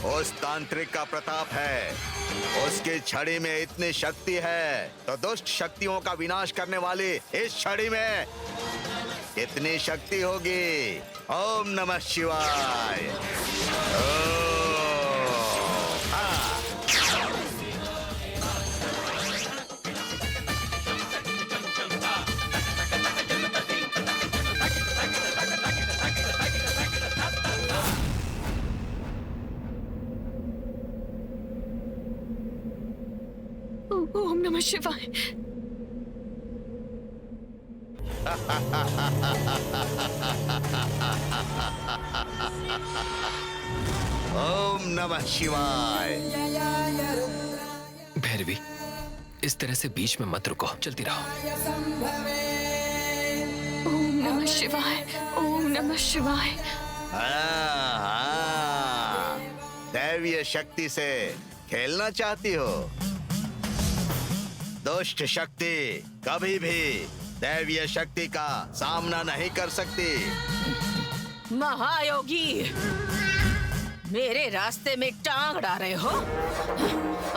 उस तांत्रिक का प्रताप है। उसकी छड़ी में इतनी शक्ति है तो दुष्ट शक्तियों का विनाश करने वाली इस छड़ी में कितनी शक्ति होगी। ओम नमः शिवाय। ओम नमः शिवाय। ओम नमः शिवाय। भैरवी, इस तरह से बीच में मत रुको, चलती रहो। ओम नमः शिवाय। ओम नमः शिवाय। दैवीय शक्ति से खेलना चाहती हो? दुष्ट शक्ति कभी भी दैवीय शक्ति का सामना नहीं कर सकती। महायोगी, मेरे रास्ते में टांग अड़ा रहे हो?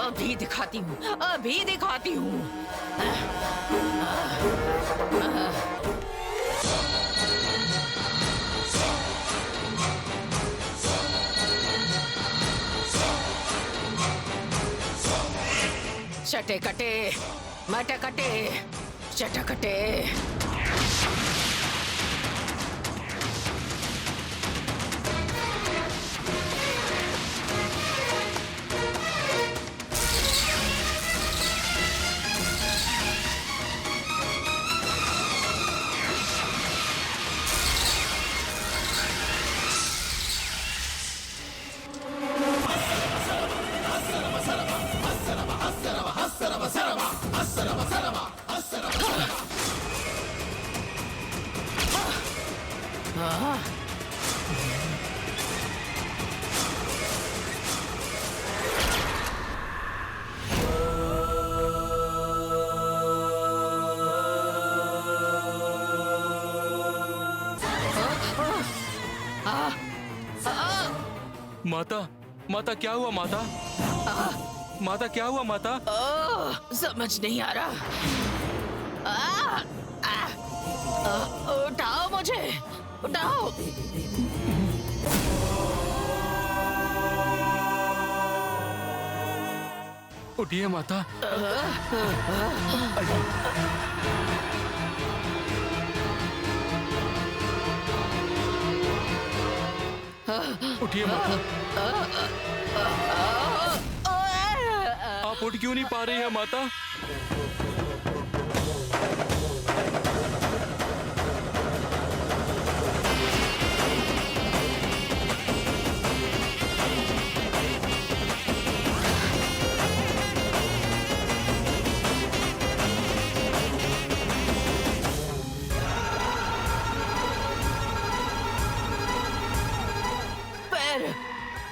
अभी दिखाती हूँ, अभी दिखाती हूँ। चटे कटे मटकटे चटकटे। माता, माता क्या हुआ माता? माता क्या हुआ माता? समझ नहीं आ रहा। उठाओ मुझे, उठाओ। उठिए माता। उठिए माता। आप उठ क्यों नहीं पा रही हैं माता?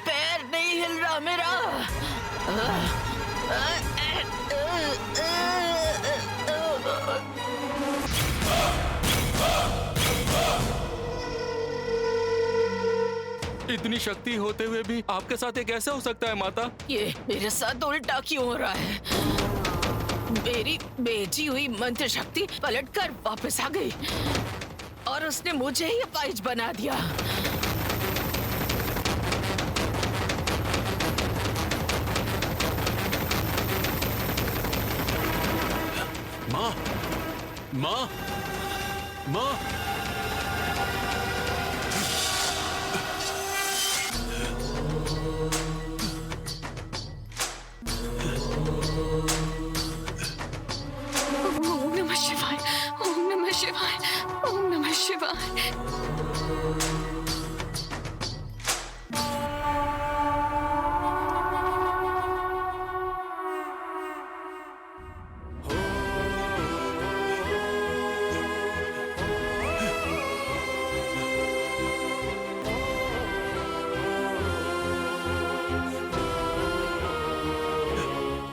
पैर नहीं हिल रहा मेरा। इतनी शक्ति होते हुए भी आपके साथ ये कैसे हो सकता है माता? ये मेरे साथ उल्टा क्यों हो रहा है? मेरी बेची हुई मंत्र शक्ति पलटकर वापस आ गई और उसने मुझे ही अपाहिज बना दिया। माँ, माँ, माँ। ओम नमः शिवाय। ओम नमः शिवाय। ओम नमः शिवाय।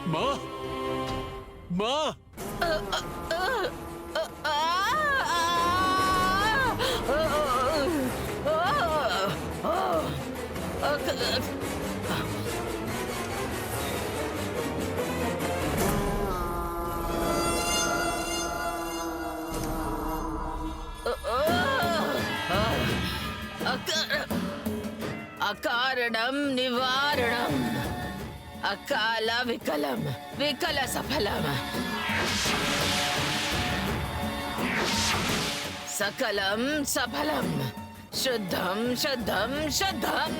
माँ, माँ। कारणम निवारणम अकाल विकलम विकल सफलम सकलम सफलम शुद्धम शुद्धम शुद्धम।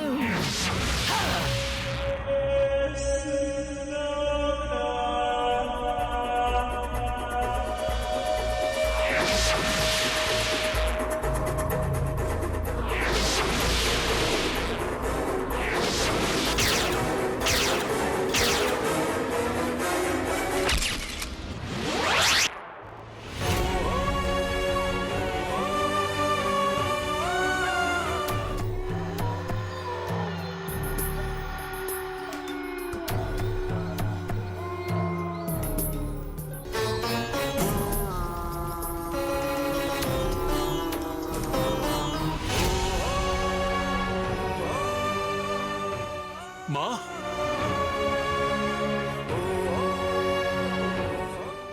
माँ,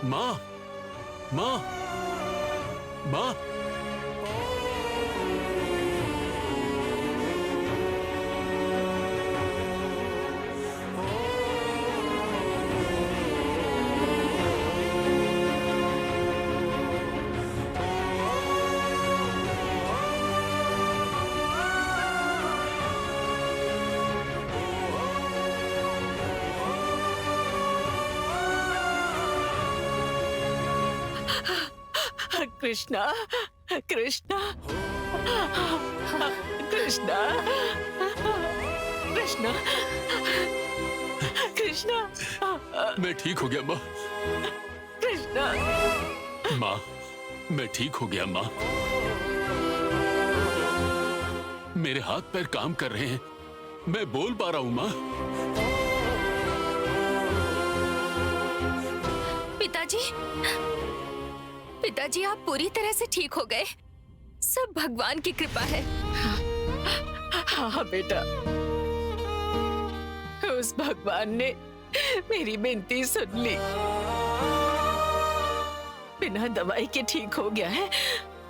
माँ, माँ, माँ, कृष्णा कृष्णा कृष्णा कृष्णा कृष्णा। मैं ठीक हो गया माँ। कृष्णा माँ, मैं ठीक हो गया माँ। मेरे हाथ पैर काम कर रहे हैं, मैं बोल पा रहा हूँ माँ। पिताजी, पिताजी आप पूरी तरह से ठीक हो गए। सब भगवान की कृपा है। हाँ बेटा, उस भगवान ने मेरी विनती सुन ली। बिना दवाई के ठीक हो गया है,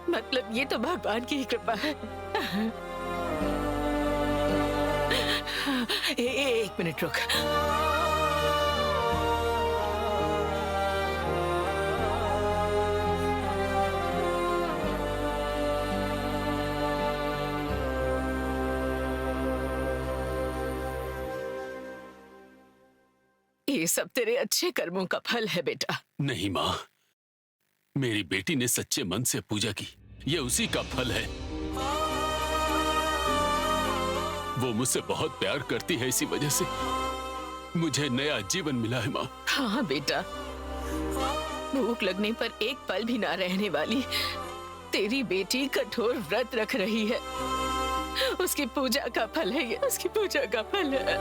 मतलब ये तो भगवान की कृपा है। एक मिनट रुक। ये सब तेरे अच्छे कर्मों का फल है बेटा। नहीं माँ, मेरी बेटी ने सच्चे मन से पूजा की, ये उसी का फल है। वो मुझसे बहुत प्यार करती है, इसी वजह से मुझे नया जीवन मिला है माँ। हाँ बेटा, भूख लगने पर एक पल भी ना रहने वाली तेरी बेटी कठोर व्रत रख रही है। उसकी पूजा का फल है ये, उसकी पूजा का फल है।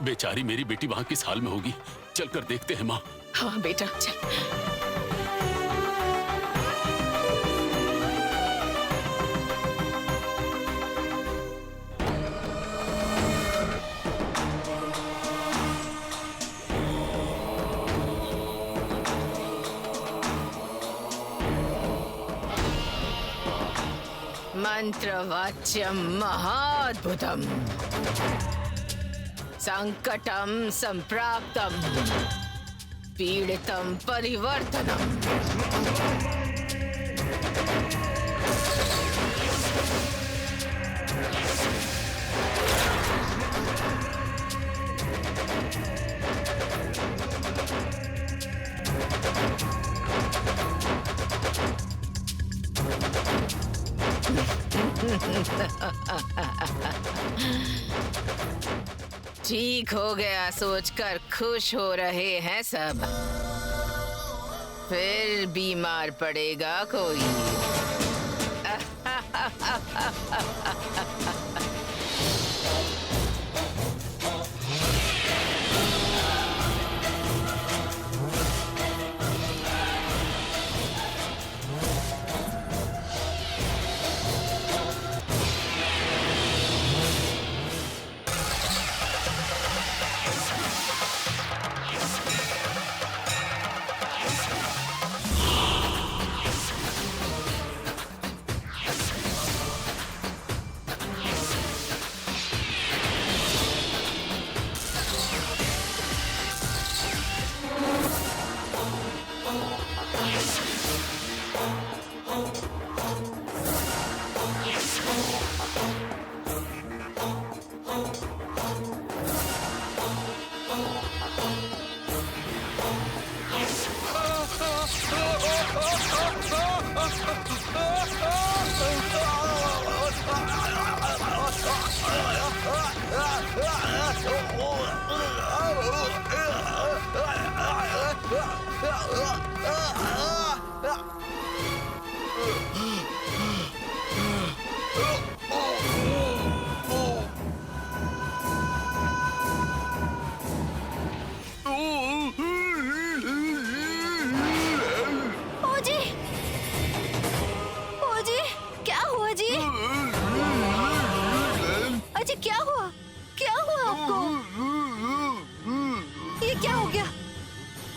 बेचारी मेरी बेटी वहां किस हाल में होगी, चलकर देखते हैं माँ। हाँ बेटा चल। मंत्रवाच्यम महाद्भुतम संकटम संप्राप्तम पीड़ितम परिवर्तनम। ठीक हो गया सोचकर खुश हो रहे हैं सब, फिर बीमार पड़ेगा कोई।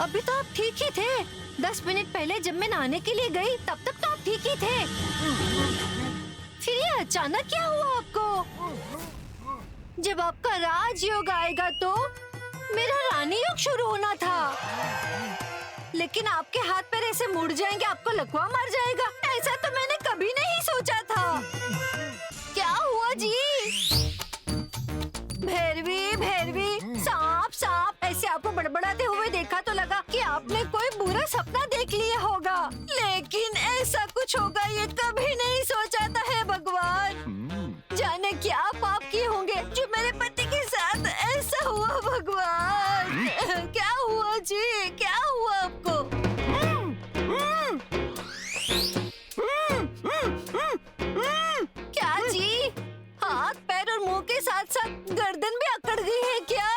अभी तो आप ठीक ही थे। 10 मिनट पहले जब मैं नहाने के लिए गई तब तक तो आप ठीक ही थे। फिर ये अचानक क्या हुआ आपको? जब आपका राजयोग आएगा तो मेरा रानी योग शुरू होना था, लेकिन आपके हाथ पैर ऐसे मुड़ जाएंगे, आपको लकवा मार जाएगा, ऐसा तो मैंने कभी नहीं सोचा था। क्या हुआ जी? भैरवी भैरवी, सांप सांप, ऐसे आपको बड़बड़ाते हुए देखा तो लगा कि आपने कोई बुरा सपना देख लिया होगा, लेकिन ऐसा कुछ होगा ये कभी नहीं सोचा था। है भगवान, जाने क्या पाप किए होंगे जो मेरे पति के साथ ऐसा हुआ। भगवान, क्या हुआ जी? क्या हुआ आपको? क्या जी? हाथ पैर और मुंह के साथ साथ गर्दन भी अकड़ गई है क्या?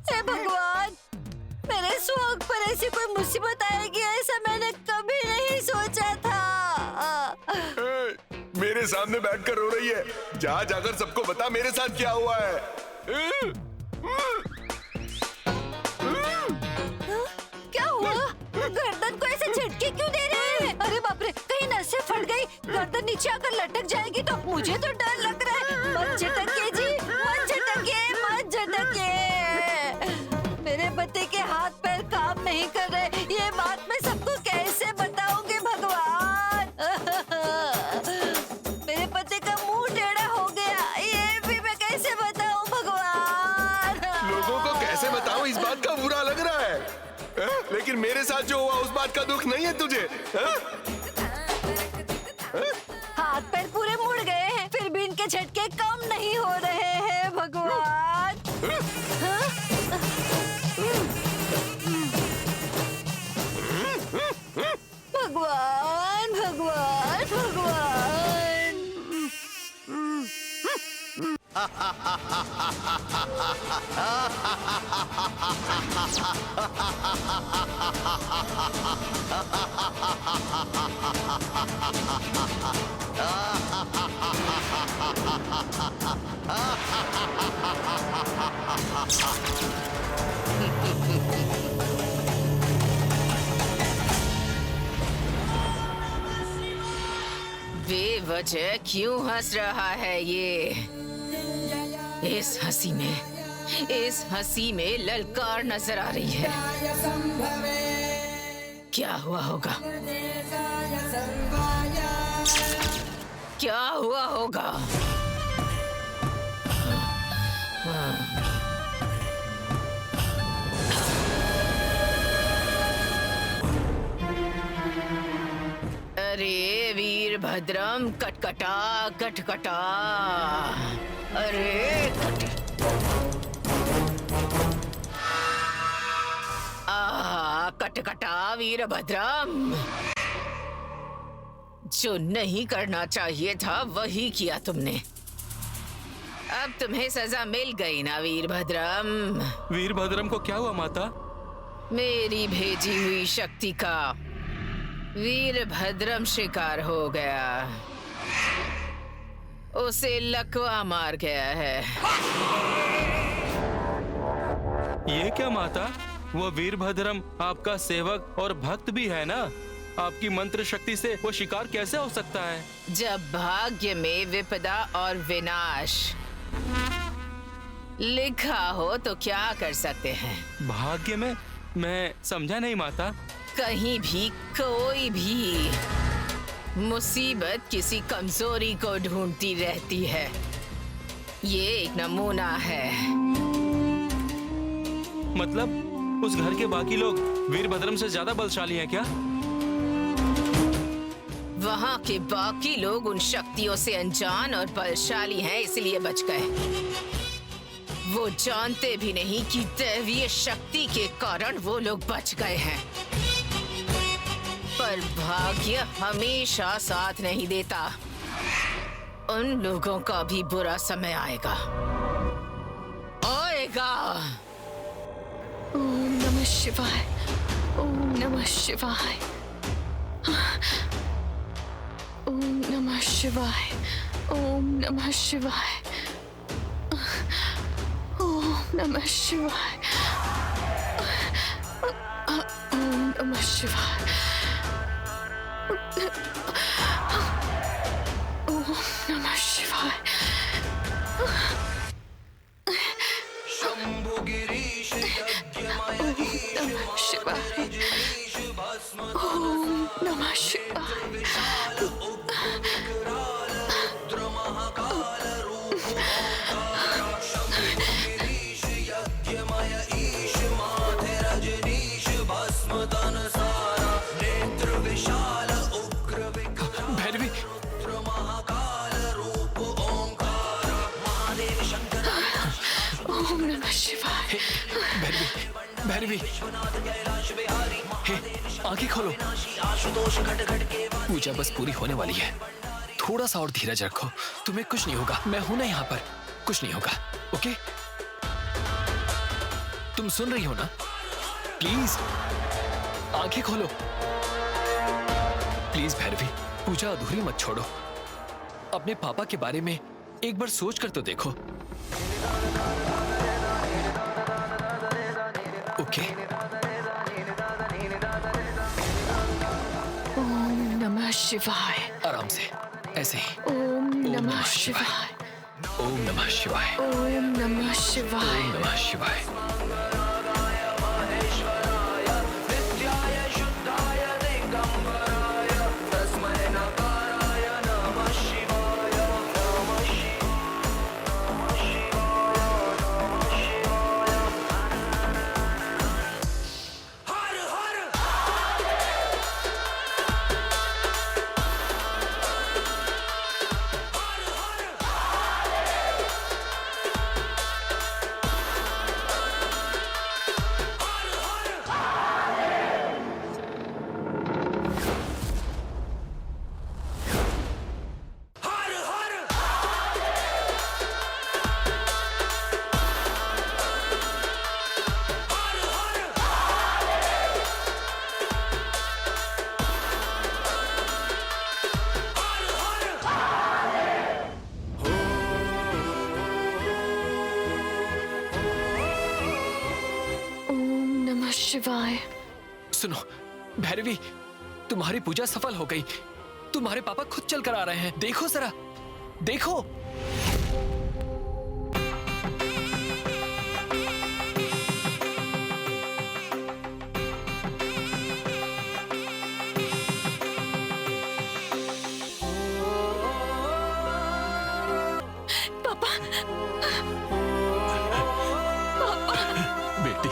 हे भगवान, मेरे सुहाग पर ऐसी कोई मुसीबत आएगी ऐसा मैंने कभी नहीं सोचा था। मेरे सामने बैठकर रो रही है, जा जाकर सबको बता मेरे साथ क्या हुआ है। क्या हुआ? गर्दन को ऐसे झटके क्यों दे रहे हैं? अरे बाप रे, कहीं नसें फट गई, गर्दन नीचे आकर लटक जाएगी तो मुझे तो डर लग रहा है। मत झटकिए जी, मत झटकिए, मत झटकिए। मेरे पति के हाथ पैर काम नहीं कर रहे, ये बात मैं सबको कैसे बताऊंगी भगवान? मेरे पति का मुंह टेढ़ा हो गया, ये भी मैं कैसे बताऊं भगवान? लोगों को कैसे बताऊं, इस बात का बुरा लग रहा है। लेकिन मेरे साथ जो हुआ उस बात का दुख नहीं है तुझे? हाथ पैर पूरे मुड़ गए हैं, फिर भी इनके झटके कम नहीं हो रहे हैं भगवान। भगवान भगवान भगवान। बेवजह क्यों हंस रहा है ये? इस हंसी में ललकार नजर आ रही है। क्या हुआ होगा? क्या हुआ होगा? अरे वीरभद्रम, कटकटा कटकटा। अरे कटकटा वीरभद्रम, जो नहीं करना चाहिए था वही किया तुमने। अब तुम्हें सजा मिल गई ना वीरभद्रम। वीरभद्रम को क्या हुआ माता? मेरी भेजी हुई शक्ति का वीरभद्रम शिकार हो गया, उसे लकवा मार गया है। ये क्या माता? वो वीरभद्रम आपका सेवक और भक्त भी है ना? आपकी मंत्र शक्ति से वो शिकार कैसे हो सकता है? जब भाग्य में विपदा और विनाश लिखा हो तो क्या कर सकते हैं? भाग्य में? मैं समझा नहीं माता। कहीं भी कोई भी मुसीबत किसी कमजोरी को ढूंढती रहती है। ये एक नमूना है। मतलब उस घर के बाकी लोग वीरभद्रम से ज्यादा बलशाली हैं क्या? वहाँ के बाकी लोग उन शक्तियों से अनजान और बलशाली हैं, इसलिए बच गए। वो जानते भी नहीं कि दैवीय शक्ति के कारण वो लोग बच गए हैं। पर भाग्य हमेशा साथ नहीं देता। उन लोगों का भी बुरा समय आएगा। ओम नमः शिवाय, ओम नमः शिवाय, ओम नमः शिवाय, ओम नमः शिवाय, ओम नमः शिवाय। नमः शिवाय। ओम नमः शिवाय। ओम नमः शिवाय। ओम नमः शिवाय। भैरवी, ओम नमः शिवाय। भैरवी, भैरवी, हे, आंखें खोलो। पूजा बस पूरी होने वाली है, थोड़ा सा और धीरज रखो। तुम्हें कुछ नहीं होगा, मैं हूं ना यहाँ पर, कुछ नहीं होगा। ओके, तुम सुन रही हो ना? प्लीज आंखें खोलो। प्लीज भैरवी, पूजा अधूरी मत छोड़ो। अपने पापा के बारे में एक बार सोच कर तो देखो। ओके, ओम नमः शिवाय। आराम से, ऐसे ही। ओम नमः शिवाय। ओम नमः शिवाय। ओम नमः शिवाय। ओम नमः शिवाय। शिवाय। सुनो भैरवी, तुम्हारी पूजा सफल हो गई। तुम्हारे पापा खुद चल कर आ रहे हैं, देखो जरा, देखो। पापा, पापा, बेटी,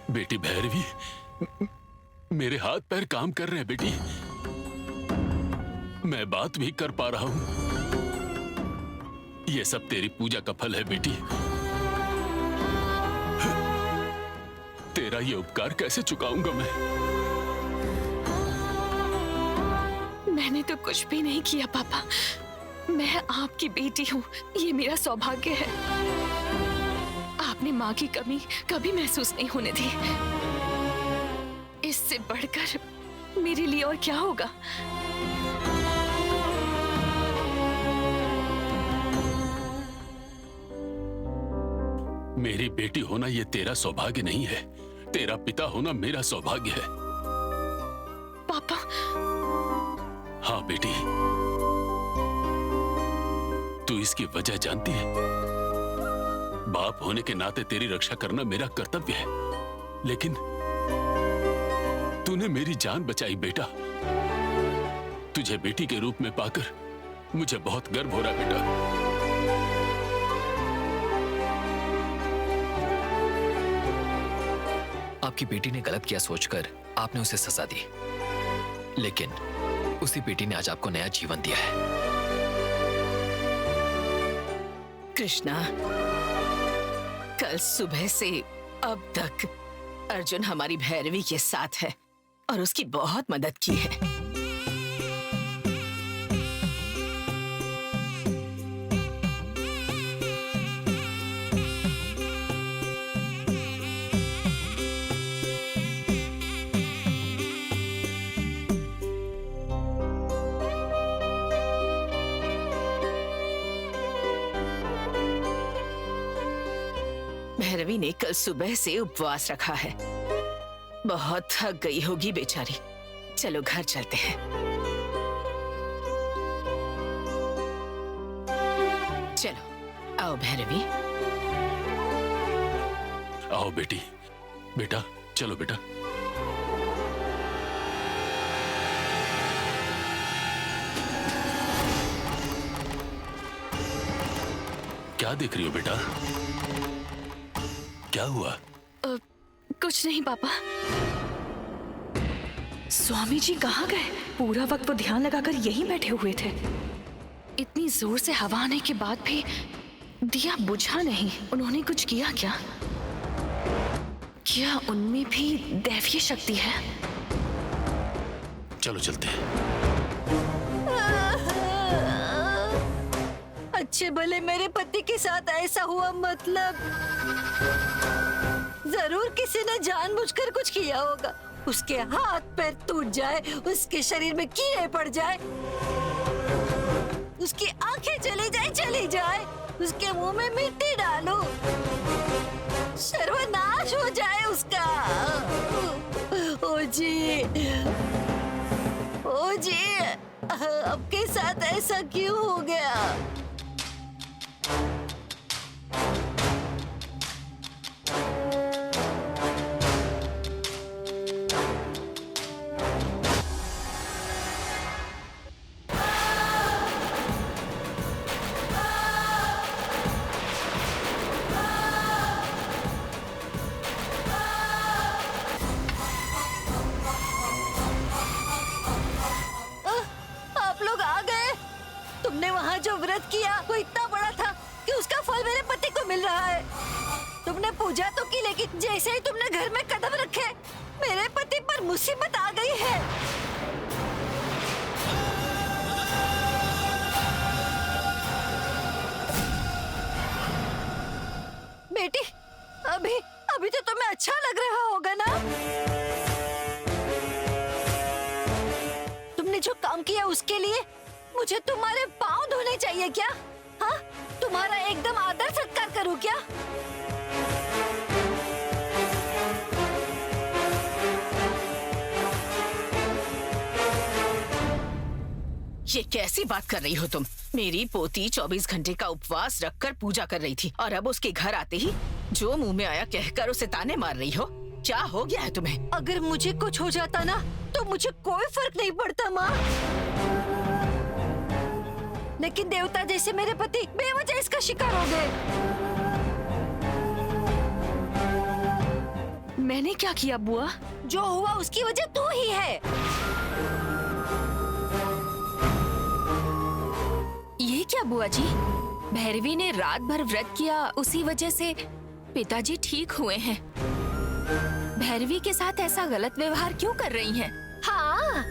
बेटी भैरवी, मेरे हाथ पैर काम कर रहे हैं बेटी। मैं बात भी कर पा रहा हूं। ये सब तेरी पूजा का फल है बेटी। तेरा ये उपकार कैसे चुकाऊंगा मैं? मैंने तो कुछ भी नहीं किया पापा। मैं आपकी बेटी हूँ, ये मेरा सौभाग्य है। आपने माँ की कमी कभी महसूस नहीं होने दी। इससे बढ़कर मेरे लिए और क्या होगा? मेरी बेटी होना ये तेरा सौभाग्य नहीं है, तेरा पिता होना मेरा सौभाग्य है। पापा। हाँ बेटी, तू इसकी वजह जानती है। बाप होने के नाते तेरी रक्षा करना मेरा कर्तव्य है, लेकिन तूने मेरी जान बचाई बेटा। तुझे बेटी के रूप में पाकर मुझे बहुत गर्व हो रहा है बेटा। आपकी बेटी ने गलत किया सोचकर आपने उसे सजा दी, लेकिन उसी बेटी ने आज आपको नया जीवन दिया है। कृष्णा, कल सुबह से अब तक अर्जुन हमारी भैरवी के साथ है। और उसकी बहुत मदद की है। भैरवी ने कल सुबह से उपवास रखा है। बहुत थक गई होगी बेचारी। चलो घर चलते हैं। चलो आओ भैरवी। आओ बेटी, बेटा चलो बेटा। क्या देख रही हो बेटा? क्या हुआ? कुछ नहीं पापा। स्वामी जी कहाँ गए? पूरा वक्त वो ध्यान लगाकर यहीं बैठे हुए थे। इतनी जोर से हवा आने के बाद भी दिया बुझा नहीं। उन्होंने कुछ किया क्या? क्या उनमें भी दैवीय शक्ति है? चलो चलते हैं। अच्छे भले मेरे पति के साथ ऐसा हुआ, मतलब जरूर किसी ने जानबूझकर कुछ किया होगा। उसके हाथ पैर टूट जाए, उसके शरीर में कीड़े पड़ जाए, उसकी आंखें चली जाए, उसके मुंह में मिट्टी डालो, सर्वनाश हो जाए उसका। ओ जी, ओ जी, आपके साथ ऐसा क्यों हो गया? जो व्रत किया वो इतना बड़ा था कि उसका फल मेरे पति को मिल रहा है। तुमने पूजा तो की, लेकिन जैसे ही तुमने घर में कदम रखे मेरे पति पर मुसीबत आ गई है। बेटी, अभी तो तुम्हें अच्छा लग रहा होगा ना? तुमने जो काम किया उसके लिए मुझे तुम्हारे पाँव धोने चाहिए क्या? हाँ, तुम्हारा एकदम आदर सत्कार करूं क्या? ये कैसी बात कर रही हो तुम? मेरी पोती 24 घंटे का उपवास रखकर पूजा कर रही थी और अब उसके घर आते ही जो मुंह में आया कहकर उसे ताने मार रही हो। क्या हो गया है तुम्हें? अगर मुझे कुछ हो जाता ना तो मुझे कोई फर्क नहीं पड़ता माँ, लेकिन देवता जैसे मेरे पति बेवजह इसका शिकार हो गए। मैंने क्या किया बुआ? जो हुआ उसकी वजह तू ही है। ये क्या बुआ जी? भैरवी ने रात भर व्रत किया, उसी वजह से पिताजी ठीक हुए हैं। भैरवी के साथ ऐसा गलत व्यवहार क्यों कर रही हैं? हाँ,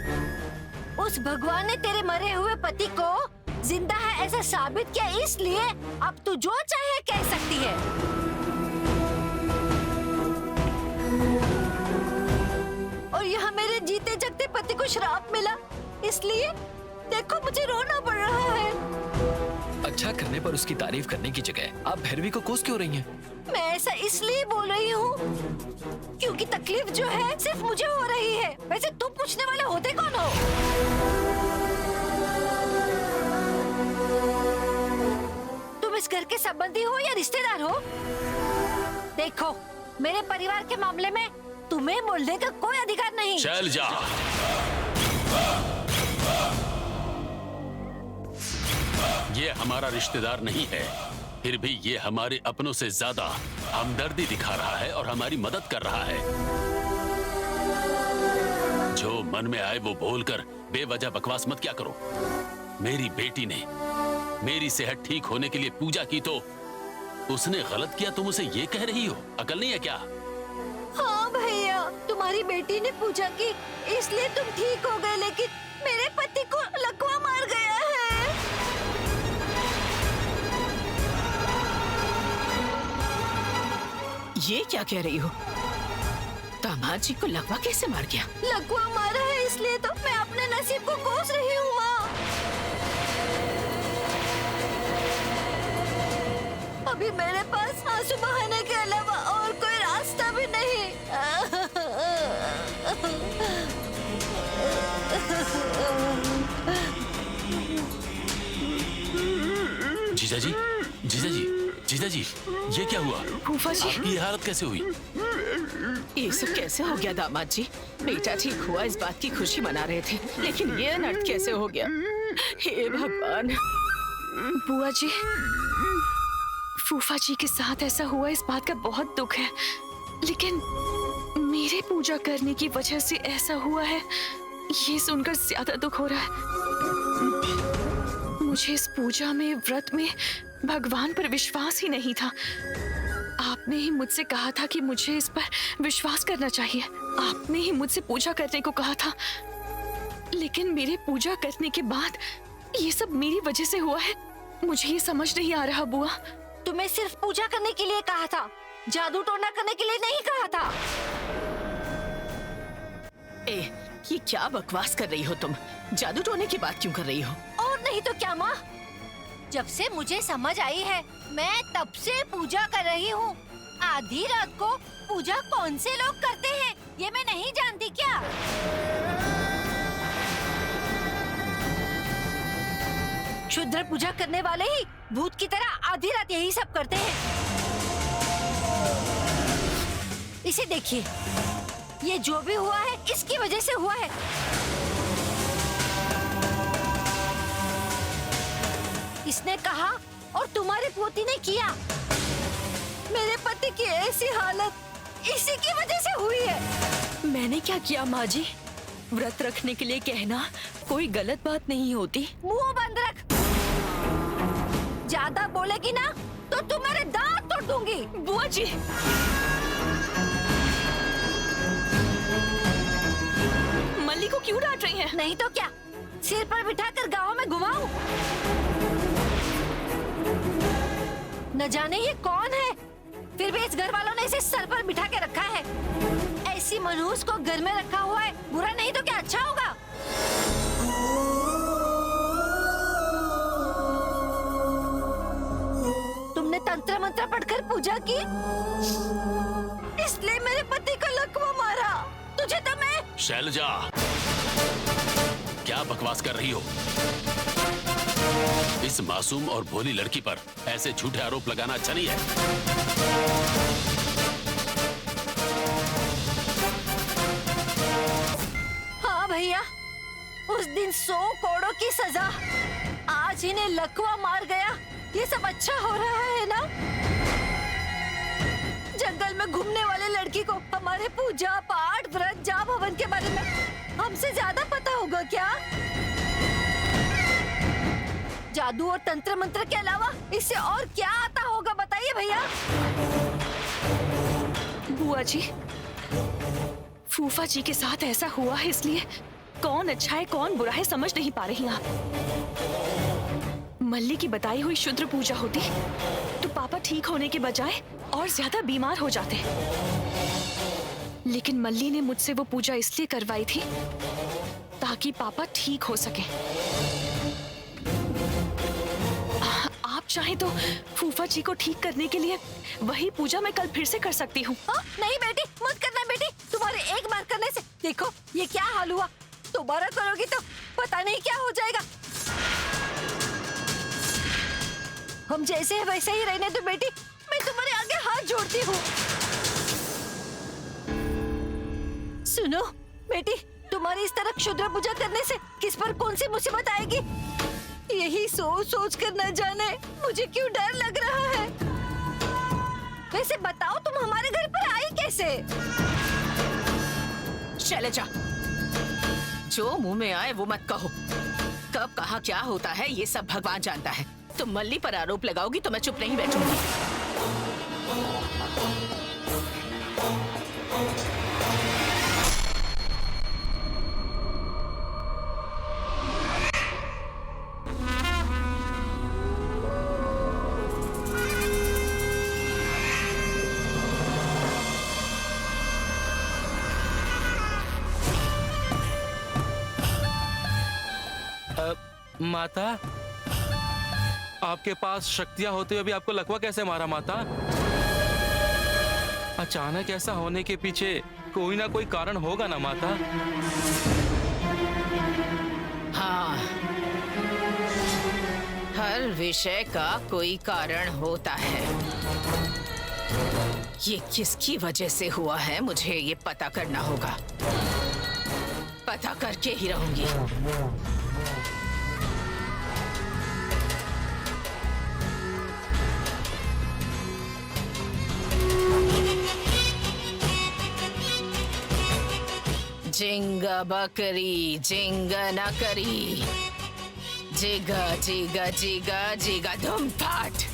उस भगवान ने तेरे मरे हुए पति को जिंदा है ऐसा साबित किया, इसलिए अब तू जो चाहे कह सकती है। और यहाँ मेरे जीते जगते पति को श्राप मिला, इसलिए देखो मुझे रोना पड़ रहा है। अच्छा करने पर उसकी तारीफ करने की जगह आप भैरवी को कोस क्यों रही हैं? मैं ऐसा इसलिए बोल रही हूँ क्योंकि तकलीफ जो है सिर्फ मुझे हो रही है। वैसे तुम पूछने वाले होते कौन हो? तुम इस घर के संबंधी हो या रिश्तेदार हो? देखो, मेरे परिवार के मामले में तुम्हें बोलने का कोई अधिकार नहीं। चल जा। ये हमारा रिश्तेदार नहीं है, फिर भी ये हमारे अपनों से ज्यादा हमदर्दी दिखा रहा है और हमारी मदद कर रहा है। जो मन में आए वो बोलकर बेवजह बकवास मत क्या करो। मेरी बेटी ने मेरी सेहत ठीक होने के लिए पूजा की तो उसने गलत किया, तुम उसे ये कह रही हो? अकल नहीं है क्या? हाँ भैया, तुम्हारी बेटी ने पूजा की इसलिए तुम ठीक हो गए, लेकिन मेरे पति को लकवा मार गया है। ये क्या कह रही हो? दामाद जी को लकवा कैसे मार गया? लकवा मारा है इसलिए तो मैं अपने नसीब को कोस रही हूँ माँ। अभी मेरे पास आंसू बहाने के अलावा और कोई रास्ता भी नहीं। जीजा जी, जीजा जी, जीजा जी, ये क्या हुआ? फूफा जी, आपकी ये हालत कैसे हुई? ये सब कैसे हो गया दामाद जी? बेटा ठीक हुआ इस बात की खुशी मना रहे थे, लेकिन ये अनर्थ कैसे हो गया? हे भगवान। बुआ जी, फूफा जी के साथ ऐसा हुआ इस बात का बहुत दुख है, लेकिन मेरे पूजा करने की वजह से ऐसा हुआ है ये सुनकर ज्यादा दुख हो रहा है। मुझे इस पूजा में, व्रत में भगवान पर विश्वास ही नहीं था। आपने ही मुझसे कहा था कि मुझे इस पर विश्वास करना चाहिए। आपने ही मुझसे पूजा करने को कहा था, लेकिन मेरे पूजा करने के बाद ये सब मेरी वजह से हुआ है। मुझे ये समझ नहीं आ रहा बुआ। तुम्हें सिर्फ पूजा करने के लिए कहा था, जादू टोना करने के लिए नहीं कहा था। ये क्या बकवास कर रही हो तुम? जादू टोने की बात क्यों कर रही हो? और नहीं तो क्या माँ, जब से मुझे समझ आई है मैं तब से पूजा कर रही हूँ। आधी रात को पूजा कौन से लोग करते हैं ये मैं नहीं जानती क्या? क्षुद्र पूजा करने वाले ही भूत की तरह आधी रात यही सब करते हैं। इसे देखिए, ये जो भी हुआ है इसकी वजह से हुआ है। इसने कहा और तुम्हारी पोती ने किया। मेरे पति की ऐसी हालत इसी की वजह से हुई है। मैंने क्या किया माँ जी? व्रत रखने के लिए कहना कोई गलत बात नहीं होती। मुंह बंद रख। ज्यादा बोलेगी ना तो तुम्हारे दांत तोड़ दूंगी। बुआ जी, मल्ली को क्यों डांट रही हैं? नहीं तो क्या, सिर पर बिठाकर गांव में घुमाऊं? न जाने ये कौन है, फिर भी इस घर वालों ने इसे सर पर बिठा के रखा है। ऐसी मनहूस को घर में रखा हुआ है, बुरा नहीं तो क्या अच्छा होगा? तुमने तंत्र मंत्र पढ़कर पूजा की, इसलिए मेरे पति को लकवा मारा। तुझे तो मैं... शैलजा, क्या बकवास कर रही हो? इस मासूम और भोली लड़की पर ऐसे झूठे आरोप लगाना अच्छा नहीं है। हाँ भैया, उस दिन 100 करोड़ों की सजा, आज इन्हें लकवा मार गया। ये सब अच्छा हो रहा है ना? जंगल में घूमने वाले लड़की को हमारे पूजा पाठ, व्रत, जाप, हवन के बारे में हमसे ज्यादा पता होगा क्या? जादू और तंत्र मंत्र के अलावा इससे और क्या आता होगा बताइए भैया। बुआ जी, फूफा जी के साथ ऐसा हुआ है इसलिए कौन अच्छा है कौन बुरा है समझ नहीं पा रही आप। मल्ली की बताई हुई शुद्र पूजा होती तो पापा ठीक होने के बजाय और ज्यादा बीमार हो जाते। लेकिन मल्ली ने मुझसे वो पूजा इसलिए करवाई थी ताकि पापा ठीक हो सके। आप चाहें तो फूफा जी को ठीक करने के लिए वही पूजा मैं कल फिर से कर सकती हूँ। नहीं बेटी, मत करना बेटी। तुम्हारे एक बार करने से देखो ये क्या हाल हुआ। दोबारा करोगी तो पता नहीं क्या हो जाएगा। हम जैसे हैं वैसे ही रहने दो बेटी। मैं तुम्हारे आगे हाथ जोड़ती हूँ। सुनो बेटी, तुम्हारी इस तरह क्षुद्र पूजा करने से किस पर कौन सी मुसीबत आएगी यही सोच सोच कर न जाने मुझे क्यों डर लग रहा है। वैसे बताओ तुम हमारे घर पर आई कैसे? शैलजा, जो मुंह में आए वो मत कहो। कब कहाँ क्या होता है ये सब भगवान जानता है। तुम मल्ली पर आरोप लगाओगी तो मैं चुप नहीं बैठूंगी। माता, आपके पास शक्तियां होते हुए भी आपको लकवा कैसे मारा माता? अचानक ऐसा होने के पीछे कोई ना कोई कारण होगा ना माता? हाँ, हर विषय का कोई कारण होता है। ये किसकी वजह से हुआ है, मुझे ये पता करना होगा। पता करके ही रहूंगी। जिंगा बकरी जिंगा न करी, जिगा जिगा जिगा जिगा धूम फाट।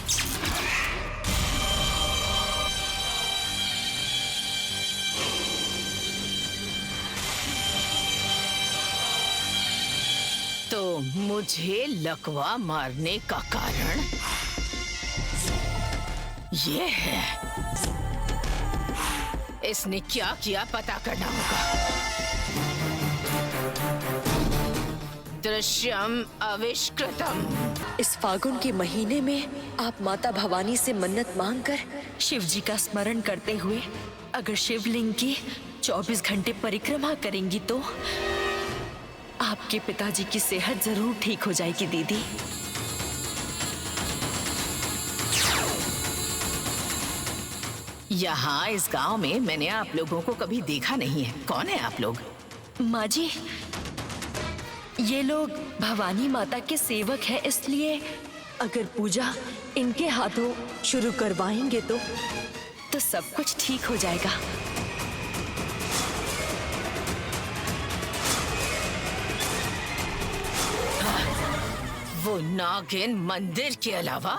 तो मुझे लकवा मारने का कारण ये है। इसने क्या किया पता करना होगा। दृश्यम आविष्कृतम। इस फागुन के महीने में आप माता भवानी से मन्नत मांगकर शिव जी का स्मरण करते हुए अगर शिवलिंग की 24 घंटे परिक्रमा करेंगी तो आपके पिताजी की सेहत जरूर ठीक हो जाएगी दीदी। यहाँ इस गांव में मैंने आप लोगों को कभी देखा नहीं है। कौन है आप लोग? माँ जी, ये लोग भवानी माता के सेवक हैं, इसलिए अगर पूजा इनके हाथों शुरू करवाएंगे तो सब कुछ ठीक हो जाएगा। वो नागिन मंदिर के अलावा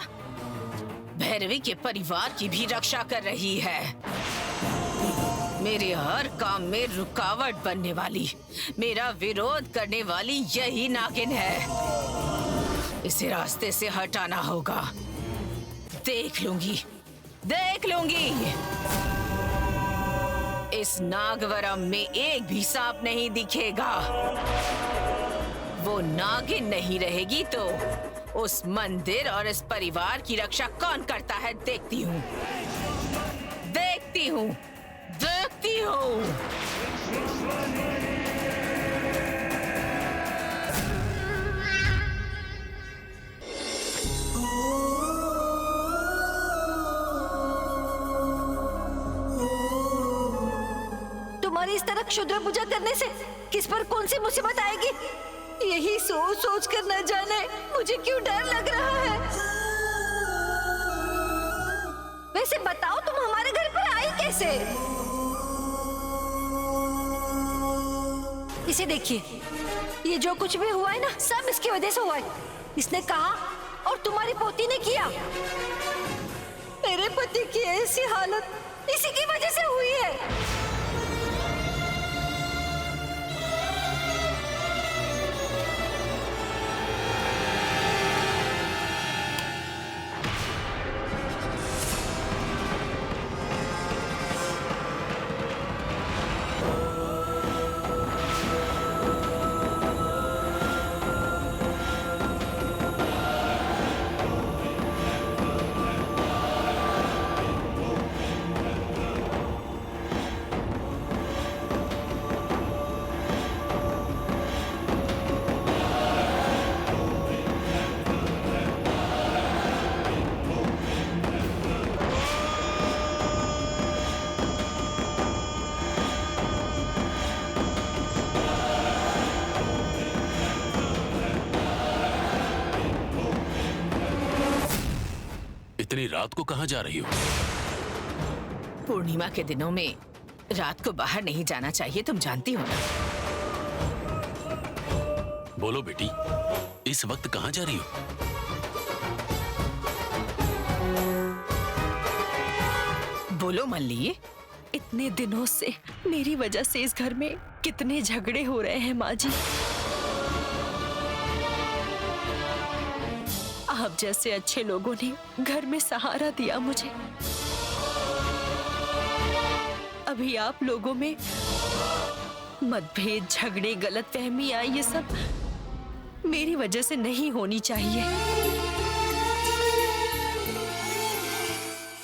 भैरवी के परिवार की भी रक्षा कर रही है। मेरे हर काम में रुकावट बनने वाली, मेरा विरोध करने वाली यही नागिन है। इसे रास्ते से हटाना होगा। देख लूंगी। इस नागवरम में एक भी सांप नहीं दिखेगा। वो नागिन नहीं रहेगी तो उस मंदिर और इस परिवार की रक्षा कौन करता है देखती हूँ। तुम्हारी इस तरह क्षुद्र पूजा करने से किस पर कौन सी मुसीबत आएगी, यही सोच सोच कर न जाने मुझे क्यों डर लग रहा है। वैसे बताओ, तुम हमारे घर पर आई कैसे? इसे देखिए, ये जो कुछ भी हुआ है ना, सब इसकी वजह से हुआ है। इसने कहा और तुम्हारी पोती ने किया। मेरे पति की ऐसी हालत इसी की वजह से हुई है। इतनी रात को कहाँ जा रही हो? पूर्णिमा के दिनों में रात को बाहर नहीं जाना चाहिए, तुम जानती हो ना। बोलो बेटी, इस वक्त कहाँ जा रही हो? बोलो मल्ली। इतने दिनों से मेरी वजह से इस घर में कितने झगड़े हो रहे हैं माँ जी। आप जैसे अच्छे लोगों ने घर में सहारा दिया मुझे। अभी आप लोगों में मतभेद, झगड़े, गलतफहमियां, ये सब मेरी वजह से नहीं होनी चाहिए।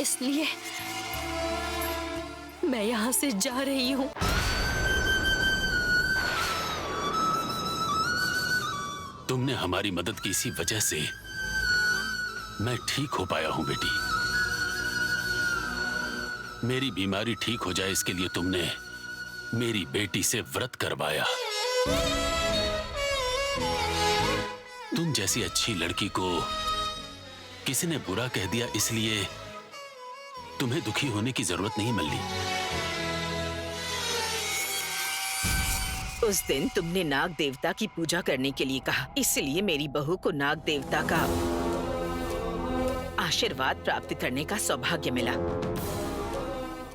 इसलिए मैं यहाँ से जा रही हूँ। तुमने हमारी मदद की, इसी वजह से मैं ठीक हो पाया हूं बेटी। मेरी बीमारी ठीक हो जाए इसके लिए तुमने मेरी बेटी से व्रत करवाया। तुम जैसी अच्छी लड़की को किसी ने बुरा कह दिया, इसलिए तुम्हें दुखी होने की जरूरत नहीं मल्ली। उस दिन तुमने नाग देवता की पूजा करने के लिए कहा, इसलिए मेरी बहू को नाग देवता का आशीर्वाद प्राप्त करने का सौभाग्य मिला।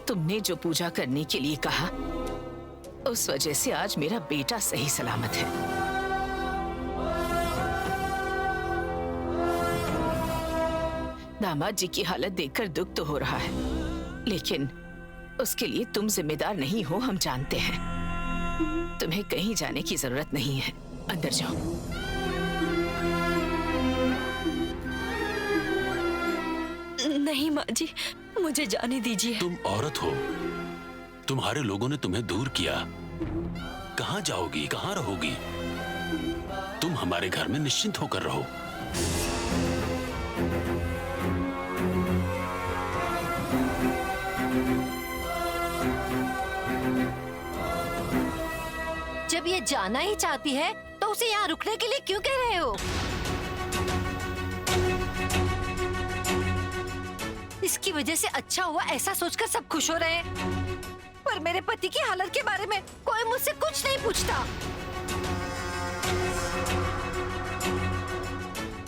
तुमने जो पूजा करने के लिए कहा, उस वजह से आज मेरा बेटा सही सलामत है। दामाद जी की हालत देखकर दुख तो हो रहा है, लेकिन उसके लिए तुम जिम्मेदार नहीं हो, हम जानते हैं। तुम्हें कहीं जाने की जरूरत नहीं है, अंदर जाओ। नहीं माँ जी, मुझे जाने दीजिए। तुम औरत हो, तुम्हारे लोगों ने तुम्हें दूर किया। कहाँ जाओगी, कहाँ रहोगी? तुम हमारे घर में निश्चिंत होकर रहो। जब ये जाना ही चाहती है तो उसे यहाँ रुकने के लिए क्यों कह रहे हो? इसकी वजह से अच्छा हुआ ऐसा सोचकर सब खुश हो रहे हैं, पर मेरे पति की हालत के बारे में कोई मुझसे कुछ नहीं पूछता।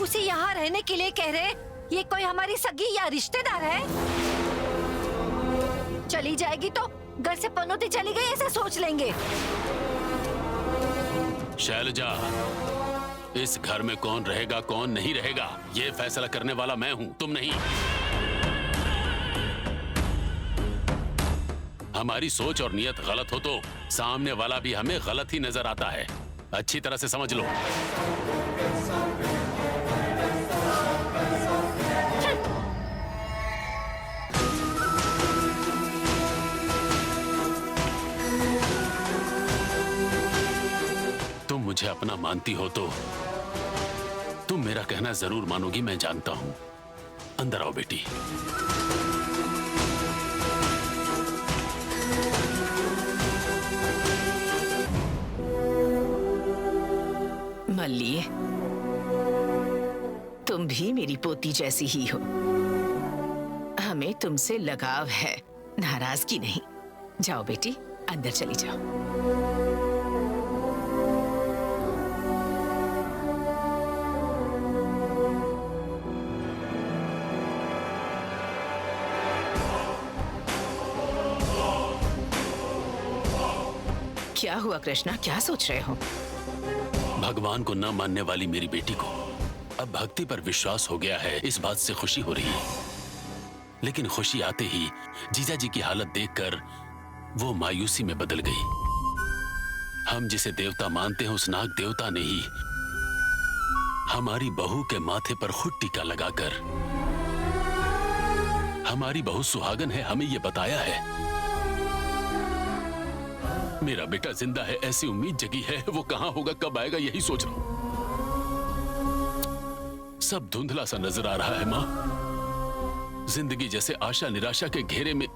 उसे यहाँ रहने के लिए कह रहे, ये कोई हमारी सगी या रिश्तेदार है? चली जाएगी तो घर से पनौती चली गई ऐसा सोच लेंगे। शैलजा, इस घर में कौन रहेगा कौन नहीं रहेगा, ये फैसला करने वाला मैं हूं, तुम नहीं। हमारी सोच और नियत गलत हो तो सामने वाला भी हमें गलत ही नजर आता है, अच्छी तरह से समझ लो। तुम मुझे अपना मानती हो तो तुम मेरा कहना जरूर मानोगी, मैं जानता हूं। अंदर आओ बेटी। मल्ली, तुम भी मेरी पोती जैसी ही हो। हमें तुमसे लगाव है, नाराजगी नहीं। जाओ बेटी, अंदर चली जाओ। क्या हुआ कृष्णा, क्या सोच रहे हो? भगवान को न मानने वाली मेरी बेटी को अब भक्ति पर विश्वास हो गया है, इस बात से खुशी हो रही है। लेकिन खुशी आते ही जीजा जी की हालत देखकर वो मायूसी में बदल गई। हम जिसे देवता मानते हैं उस नाग देवता ने ही हमारी बहू के माथे पर खुद टीका लगाकर हमारी बहू सुहागन है हमें ये बताया है। मेरा बेटा जिंदा है ऐसी उम्मीद जगी है, वो कहां होगा कब आएगा यही सोच रहा हूं। सब धुंधला सा नजर आ रहा है माँ। जिंदगी जैसे आशा निराशा के घेरे में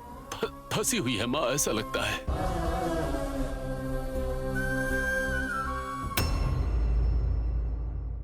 फंसी हुई है माँ, ऐसा लगता है।